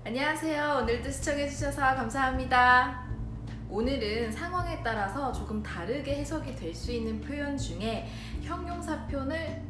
안녕하세요. 오늘도 시청해주셔서 감사합니다. 오늘은 상황에 따라서 조금 다르게 해석이 될 수 있는 표현 중에 형용사 편을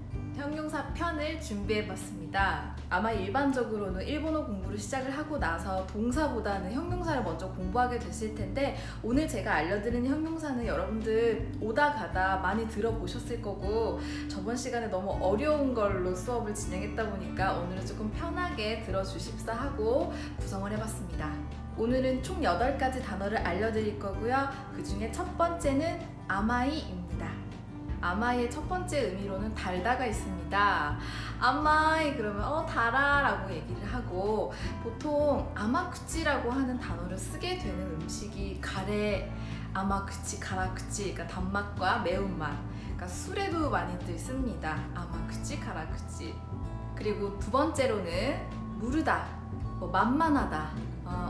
준비해봤습니다. 아마 일반적으로는 일본어 공부를 시작을 하고 나서 동사보다는 형용사를 먼저 공부하게 됐을 텐데, 오늘 제가 알려드리는 형용사는 여러분들 오다 가다 많이 들어보셨을 거고, 저번 시간에 너무 어려운 걸로 수업을 진행했다 보니까 오늘은 조금 편하게 들어주십사 하고 구성을 해봤습니다. 오늘은 총 8가지 단어를 알려드릴 거고요. 그 중에 첫 번째는 아마이입니다. 아마이의 첫 번째 의미로는 달다가 있습니다. 아마이 그러면 달아 라고 얘기를 하고, 보통 아마쿠치라고 하는 단어를 쓰게 되는 음식이 가래, 아마쿠치, 가라쿠치, 그러니까 단맛과 매운맛, 그러니까 술에도 많이들 씁니다. 아마쿠치, 가라쿠치. 그리고 두 번째로는 무르다, 만만하다,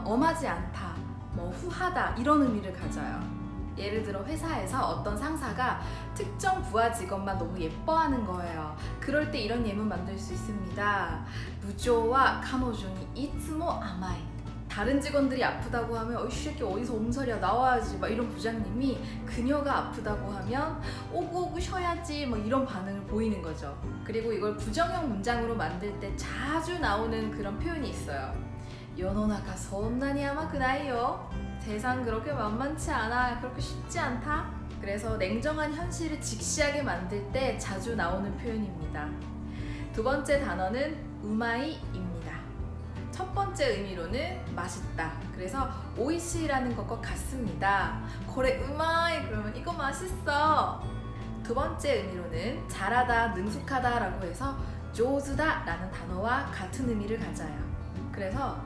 엄하지 않다, 후하다 이런 의미를 가져요. 예를 들어 회사에서 어떤 상사가 특정 부하 직원만 너무 예뻐하는 거예요. 그럴 때 이런 예문 만들 수 있습니다. 부조와 카노조니 이츠모 아마이. 다른 직원들이 아프다고 하면 이 새끼 어디서 옴설이야 나와야지 막 이런 부장님이, 그녀가 아프다고 하면 오구 쉬어야지 막 이런 반응을 보이는 거죠. 그리고 이걸 부정형 문장으로 만들 때 자주 나오는 그런 표현이 있어요. 요노나카 손나니 아마쿠나이요. 세상 그렇게 만만치 않아, 그렇게 쉽지 않다. 그래서 냉정한 현실을 직시하게 만들 때 자주 나오는 표현입니다. 두 번째 단어는 우마이입니다. 첫 번째 의미로는 맛있다. 그래서 오이시라는 것과 같습니다. 고래 우마이 그러면 이거 맛있어. 두 번째 의미로는 잘하다, 능숙하다 라고 해서 조즈다 라는 단어와 같은 의미를 가져요. 그래서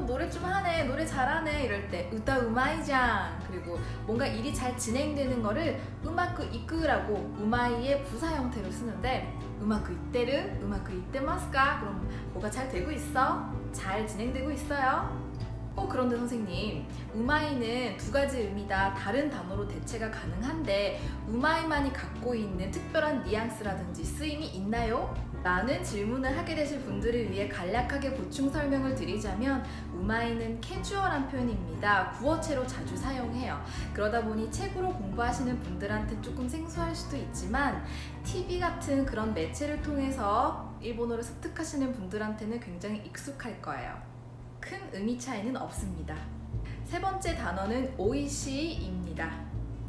노래 좀 하네, 노래 잘하네 이럴 때 우다 우마이장. 그리고 뭔가 일이 잘 진행되는 거를 우마쿠 이끄라고 우마이의 부사 형태로 쓰는데, 우마쿠 이때르, 우마쿠 이때마스까? 그럼 뭐가 잘 되고 있어? 잘 진행되고 있어요? 그런데 선생님, 우마이는 두 가지 의미다 다른 단어로 대체가 가능한데 우마이만이 갖고 있는 특별한 뉘앙스라든지 쓰임이 있나요? 라는 질문을 하게 되실 분들을 위해 간략하게 보충 설명을 드리자면, 우마이는 캐주얼한 표현입니다. 구어체로 자주 사용해요. 그러다 보니 책으로 공부하시는 분들한테 조금 생소할 수도 있지만 TV 같은 그런 매체를 통해서 일본어를 습득하시는 분들한테는 굉장히 익숙할 거예요. 큰 의미 차이는 없습니다. 세 번째 단어는 오이시입니다.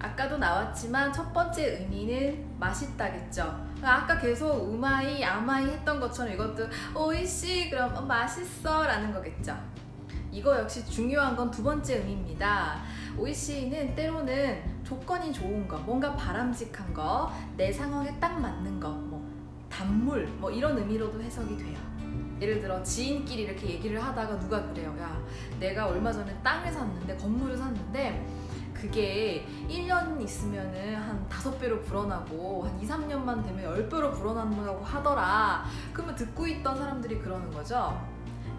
아까도 나왔지만 첫 번째 의미는 맛있다겠죠. 아까 계속 우마이, 아마이 했던 것처럼 이것도 오이시 그럼 맛있어 라는 거겠죠. 이거 역시 중요한 건 두 번째 의미입니다. 오이시는 때로는 조건이 좋은 거, 뭔가 바람직한 거, 내 상황에 딱 맞는 거, 단물 이런 의미로도 해석이 돼요. 예를 들어 지인끼리 이렇게 얘기를 하다가 누가 그래요. 야, 내가 얼마 전에 땅을 샀는데, 건물을 샀는데 그게 1년 있으면은 한 5배로 불어나고 한 2, 3년만 되면 10배로 불어난다고 하더라. 그러면 듣고 있던 사람들이 그러는 거죠.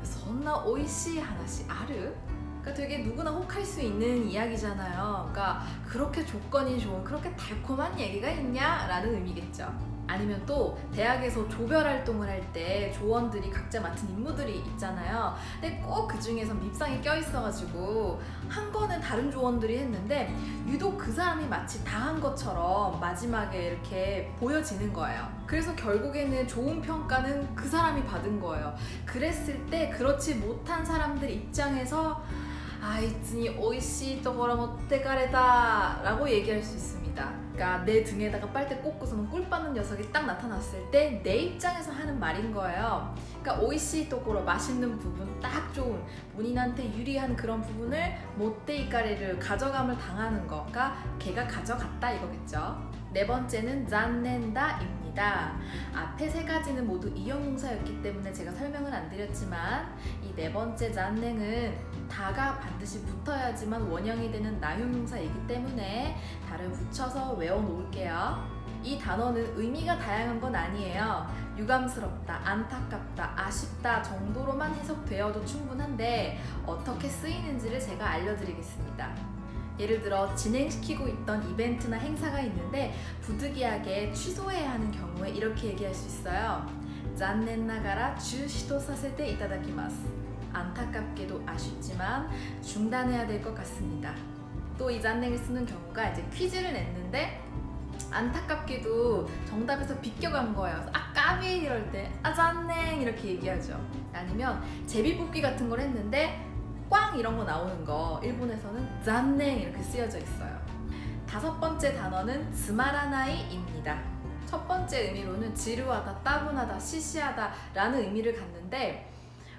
선나 오이시 하나씩 아르? 그러니까 되게 누구나 혹할 수 있는 이야기잖아요. 그러니까 그렇게 조건이 좋은, 그렇게 달콤한 얘기가 있냐? 라는 의미겠죠. 아니면 또 대학에서 조별 활동을 할 때 조원들이 각자 맡은 임무들이 있잖아요. 근데 꼭 그 중에서 밉상이 껴있어가지고 한 거는 다른 조원들이 했는데 유독 그 사람이 마치 당한 것처럼 마지막에 이렇게 보여지는 거예요. 그래서 결국에는 좋은 평가는 그 사람이 받은 거예요. 그랬을 때 그렇지 못한 사람들 입장에서 아이츠니 오이시 또거라 못테가레다 라고 얘기할 수 있습니다. 그러니까 내 등에다가 빨대 꽂고서는 꿀 빠는 녀석이 딱 나타났을 때 내 입장에서 하는 말인 거예요. 그러니까 오이시 또고로 맛있는 부분, 딱 좋은 본인한테 유리한 그런 부분을 못테이까레를 가져감을 당하는 거가 걔가 가져갔다 이거겠죠. 네 번째는 잔넨다입니다. 앞에 세 가지는 모두 이형용사였기 때문에 제가 설명을 안 드렸지만, 이 네 번째 잔넨은 다가 반드시 붙어야지만 원형이 되는 나형용사이기 때문에 다를 붙여서 외워놓을게요. 이 단어는 의미가 다양한 건 아니에요. 유감스럽다, 안타깝다, 아쉽다 정도로만 해석되어도 충분한데 어떻게 쓰이는지를 제가 알려드리겠습니다. 예를 들어 진행시키고 있던 이벤트나 행사가 있는데 부득이하게 취소해야 하는 경우에 이렇게 얘기할 수 있어요. 残念ながら中止とさせていただきます. 안타깝게도 있지만 중단해야 될 것 같습니다. 또 이 잔냉을 쓰는 경우가 이제 퀴즈를 냈는데 안타깝게도 정답에서 비껴간 거예요. 아 까비 이럴 때 아 잔냉 이렇게 얘기하죠. 아니면 제비뽑기 같은 걸 했는데 꽝 이런 거 나오는 거 일본에서는 잔냉 이렇게 쓰여져 있어요. 5번째 단어는 즈마라나이입니다. 첫 번째 의미로는 지루하다, 따분하다, 시시하다 라는 의미를 갖는데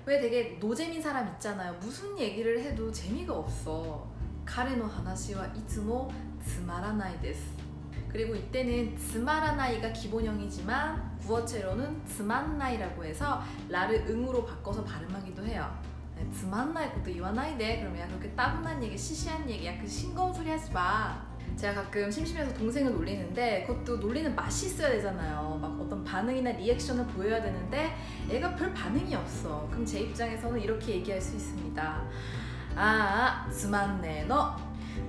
왜 되게 노잼인 사람 있잖아요. 무슨 얘기를 해도 재미가 없어. 카레노 하나시와 이츠모 즈마라나이 데스. 그리고 이때는 즈마라나이가 기본형이지만 구어체로는 즈만나이라고 해서 라를 응으로 바꿔서 발음하기도 해요. 즈만나이 것도 이와나이데 그러면 야 그렇게 따분한 얘기, 시시한 얘기, 야 그 싱거운 소리 하지 마. 제가 가끔 심심해서 동생을 놀리는데 그것도 놀리는 맛이 있어야 되잖아요. 막 어떤 반응이나 리액션을 보여야 되는데 애가 별 반응이 없어. 그럼 제 입장에서는 이렇게 얘기할 수 있습니다. 아, 즈만네 너.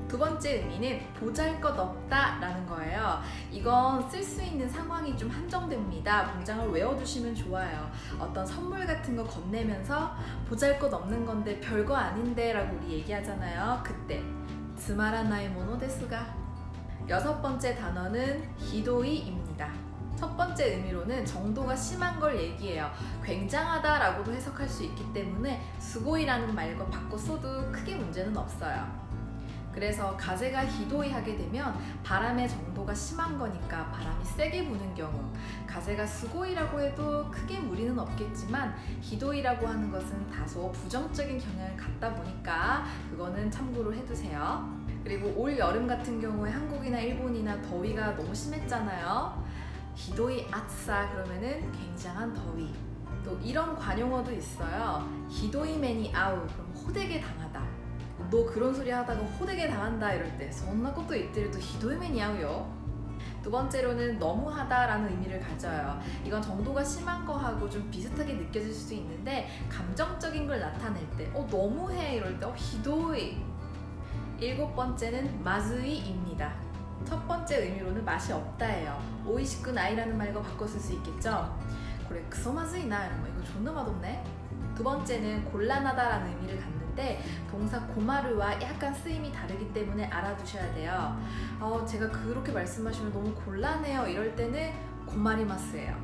두 번째 의미는 보잘것없다 라는 거예요. 이건 쓸 수 있는 상황이 좀 한정됩니다. 문장을 외워두시면 좋아요. 어떤 선물 같은 거 건네면서 보잘것없는 건데 별거 아닌데 라고 우리 얘기하잖아요. 그때 즈마라나이 모노 데스가. 6번째 단어는 히도이입니다. 첫 번째 의미로는 정도가 심한 걸 얘기해요. 굉장하다 라고도 해석할 수 있기 때문에 스고이라는 말과 바꿔 써도 크게 문제는 없어요. 그래서 가제가 히도이하게 되면 바람의 정도가 심한 거니까 바람이 세게 부는 경우, 가제가 스고이라고 해도 크게 무리는 없겠지만 히도이라고 하는 것은 다소 부정적인 경향을 갖다 보니까 그거는 참고로 해두세요. 그리고 올 여름 같은 경우에 한국이나 일본이나 더위가 너무 심했잖아요. 히도이 아츠사 그러면은 굉장한 더위. 또 이런 관용어도 있어요. 히도이맨이 아우 그럼 호되게 당하다. 너 그런 소리 하다가 호되게 당한다 이럴 때そんなこと言ってるとひどい目に遭うよ. 두 번째로는 너무하다라는 의미를 가져요. 이건 정도가 심한 거하고 좀 비슷하게 느껴질 수도 있는데 감정적인 걸 나타낼 때 너무해 이럴 때 히도이. 7번째는 마즈이입니다. 첫 번째 의미로는 맛이 없다예요. 오이시쿠 나이라는 말과 바꿔 쓸 수 있겠죠. 그래クソ 마즈이나 이런 거 이거 존나 맛없네. 두 번째는 곤란하다라는 의미를 갖는데 동사 고마르와 약간 쓰임이 다르기 때문에 알아두셔야 돼요. 제가 그렇게 말씀하시면 너무 곤란해요 이럴 때는 고마리마스예요.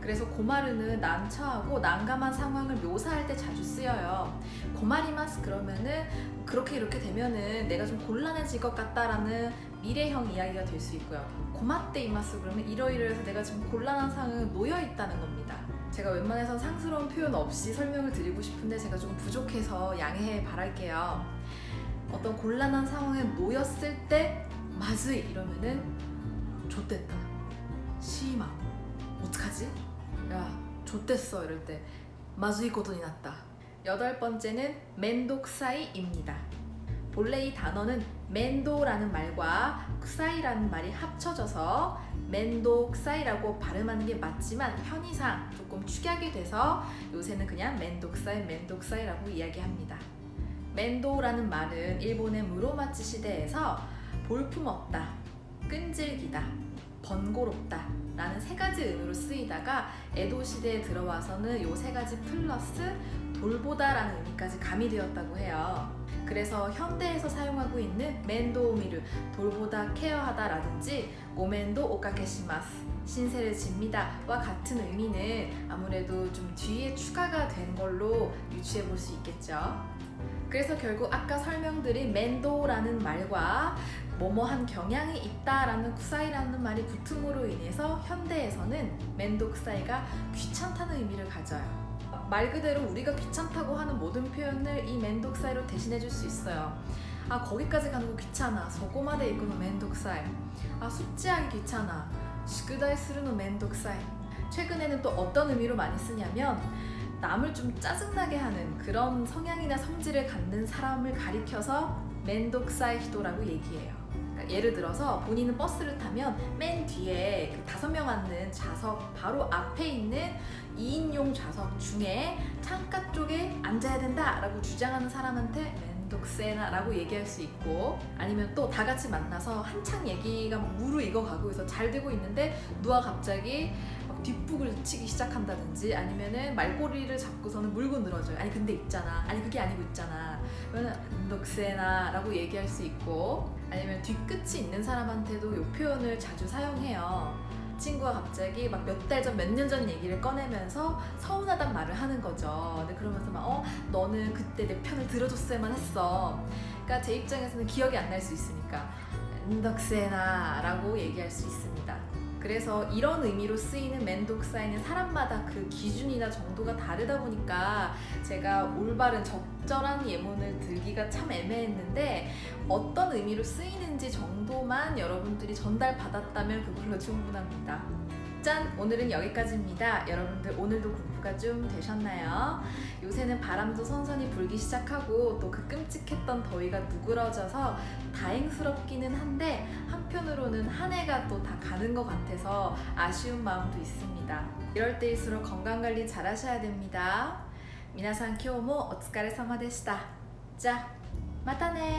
그래서 고마르는 난처하고 난감한 상황을 묘사할 때 자주 쓰여요. 고마리마스 그러면은 그렇게 이렇게 되면은 내가 좀 곤란해질 것 같다라는 미래형 이야기가 될 수 있고요. 고마떼이마스 그러면 이러이러해서 내가 지금 곤란한 상황에 놓여 있다는 겁니다. 제가 웬만해서 상스러운 표현 없이 설명을 드리고 싶은데 제가 좀 부족해서 양해 바랄게요. 어떤 곤란한 상황에 놓였을 때 마즈이 이러면은 좆됐다, 시마, 어떡하지? 야 좆됐어 이럴 때 마즈이 고돈이 났다. 8번째는 멘독사이입니다. 본래 이 단어는 멘도라는 말과 쿠사이라는 말이 합쳐져서 멘독사이라고 발음하는 게 맞지만 편의상 조금 축약이 돼서 요새는 그냥 멘독사이라고 이야기합니다. 멘도라는 말은 일본의 무로마치 시대에서 볼품없다, 끈질기다, 번거롭다 라는 3가지 의미로 쓰이다가 에도 시대에 들어와서는 요 3가지 플러스 돌보다 라는 의미까지 가미되었다고 해요. 그래서 현대에서 사용하고 있는 멘도오미르, 돌보다 케어하다 라든지 고멘도 오카케시마스, 신세를 집니다와 같은 의미는 아무래도 좀 뒤에 추가가 된 걸로 유추해 볼 수 있겠죠. 그래서 결국 아까 설명드린 멘도라는 말과 뭐뭐한 경향이 있다라는 쿠사이라는 말이 붙음으로 인해서 현대에서는 멘도쿠사이가 귀찮다는 의미를 가져요. 말 그대로 우리가 귀찮다고 하는 모든 표현을 이 멘독사이로 대신해 줄 수 있어요. 아 거기까지 가는 거 귀찮아, 소고마데 이쿠노 멘독사이. 아 숙제하기 귀찮아, 시쿠다이 스루노 멘독사이. 최근에는 또 어떤 의미로 많이 쓰냐면 남을 좀 짜증나게 하는 그런 성향이나 성질을 갖는 사람을 가리켜서 멘독사이 히도라고 얘기해요. 그러니까 예를 들어서 본인은 버스를 타면 맨 뒤에 그 5명 앉는 좌석 바로 앞에 있는 2인용 좌석 중에 창가 쪽에 앉아야 된다 라고 주장하는 사람한테 멘독세나 라고 얘기할 수 있고, 아니면 또 다 같이 만나서 한창 얘기가 무르익어 가고 있어 잘 되고 있는데 누가 갑자기 막 뒷북을 치기 시작한다든지 아니면은 말꼬리를 잡고서는 물고 늘어져요. 아니 근데 있잖아, 아니 그게 아니고 있잖아, 그러면 넉세나 라고 얘기할 수 있고, 아니면 뒤끝이 있는 사람한테도 이 표현을 자주 사용해요. 친구가 갑자기 막 몇 달 전, 몇 년 전 얘기를 꺼내면서 서운하단 말을 하는 거죠. 근데 그러면서 막 너는 그때 내 편을 들어줬어야만 했어. 그러니까 제 입장에서는 기억이 안 날 수 있으니까 덕세나 라고 얘기할 수 있습니다. 그래서 이런 의미로 쓰이는 맨독사에는 사람마다 그 기준이나 정도가 다르다 보니까 제가 올바른 적절한 예문을 들기가 참 애매했는데, 어떤 의미로 쓰이는지 정도만 여러분들이 전달받았다면 그걸로 충분합니다. 짠! 오늘은 여기까지입니다. 여러분들 오늘도 공부가 좀 되셨나요? 요새는 바람도 선선히 불기 시작하고 또 그 끔찍했던 더위가 누그러져서 다행스럽기는 한데, 한편으로는 한 해가 또 다 가는 것 같아서 아쉬운 마음도 있습니다. 이럴 때일수록 건강관리 잘 하셔야 됩니다. 皆さん今日もお疲れ様でした。じゃ、またね。